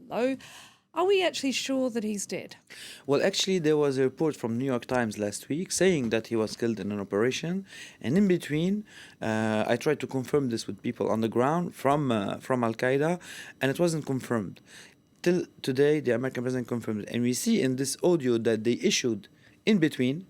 low. Are we actually sure that he's dead? Well, actually, there was a report from New York Times last week saying that he was killed in an operation. And in between, I tried to confirm this with people on the ground from al-Qaeda, and it wasn't confirmed. Till today, the American president confirmed it. And we see in this audio that they issued in between,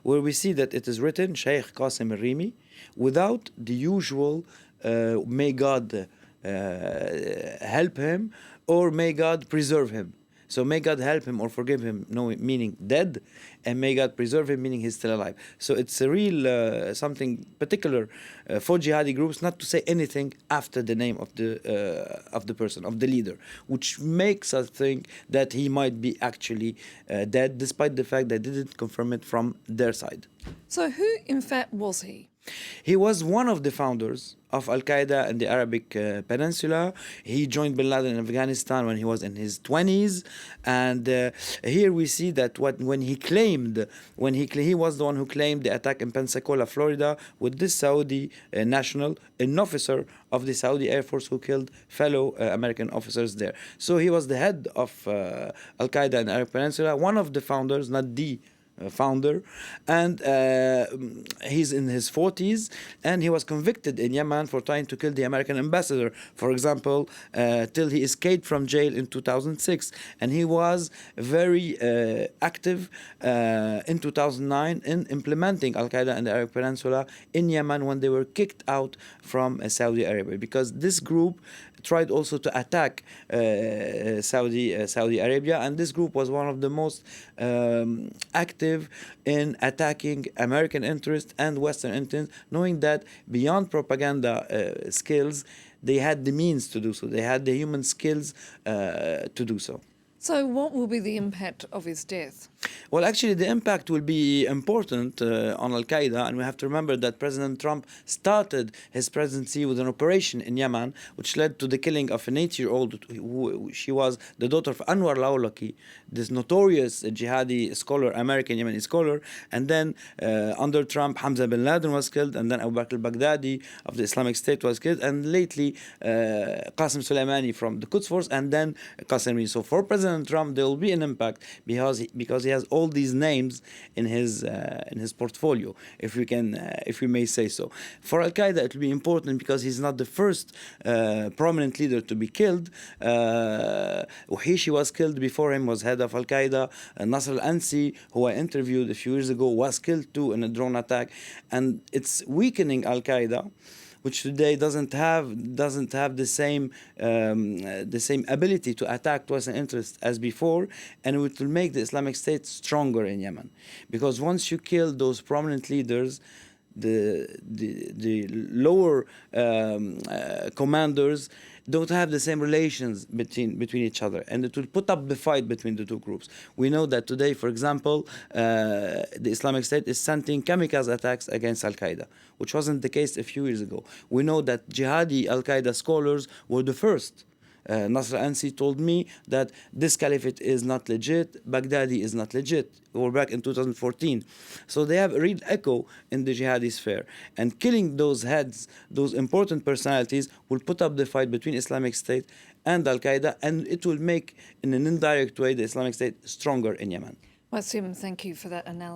where we see that it is written, Sheikh Qasim al-Rimi, without the usual, may God help him, or may God preserve him. So may God help him or forgive him, no, meaning dead, and may God preserve him, meaning he's still alive. So it's a real something particular for jihadi groups not to say anything after the name of the person, of the leader, which makes us think that he might be actually dead, despite the fact that they didn't confirm it from their side. So who, in fact, was he? He was one of the founders of al-Qaeda in the Arabic Peninsula. He joined bin Laden in Afghanistan when he was in his 20s. And here we see that he was the one who claimed the attack in Pensacola, Florida, with this Saudi national, an officer of the Saudi Air Force who killed fellow American officers there. So he was the head of al-Qaeda in the Arabic Peninsula, one of the founders, not the founder, and he's in his 40s, and he was convicted in Yemen for trying to kill the American ambassador, for example, till he escaped from jail in 2006. And he was very active in 2009 in implementing al-Qaeda in the Arabic Peninsula in Yemen when they were kicked out from Saudi Arabia, because this group tried also to attack Saudi Arabia, and this group was one of the most active in attacking American interests and Western interests, knowing that beyond propaganda skills, they had the means to do so. They had the human skills to do so. So what will be the impact of his death? Well, actually, the impact will be important on al-Qaeda, and we have to remember that President Trump started his presidency with an operation in Yemen, which led to the killing of an 8-year-old. She was the daughter of Anwar al-Awlaki, this notorious jihadi scholar, American Yemeni scholar. And then under Trump, Hamza bin Laden was killed, and then Abu Bakr al-Baghdadi of the Islamic State was killed, and lately Qasem Soleimani from the Quds Force, and then Qasem. So for President Trump, there will be an impact because he has all these names in his portfolio, if we may say so. For al-Qaeda, it will be important because he's not the first prominent leader to be killed. Wahishi was killed before him, was head of al-Qaeda. Nasr al-Ansi, who I interviewed a few years ago, was killed too in a drone attack. And it's weakening al-Qaeda, which today doesn't have the same ability to attack Western interests as before, and it will make the Islamic State stronger in Yemen, because once you kill those prominent leaders, the lower commanders don't have the same relations between each other, and it will put up the fight between the two groups. We know that today, for example, the Islamic State is sending kamikaze attacks against al-Qaeda, which wasn't the case a few years ago. We know that jihadi al-Qaeda scholars were the first. Nasr Ansi told me that this caliphate is not legit, Baghdadi is not legit. We're back in 2014. So they have a real echo in the jihadi sphere. And killing those heads, those important personalities, will put up the fight between Islamic State and al-Qaeda, and it will make, in an indirect way, the Islamic State stronger in Yemen. Wassim, thank you for that analysis.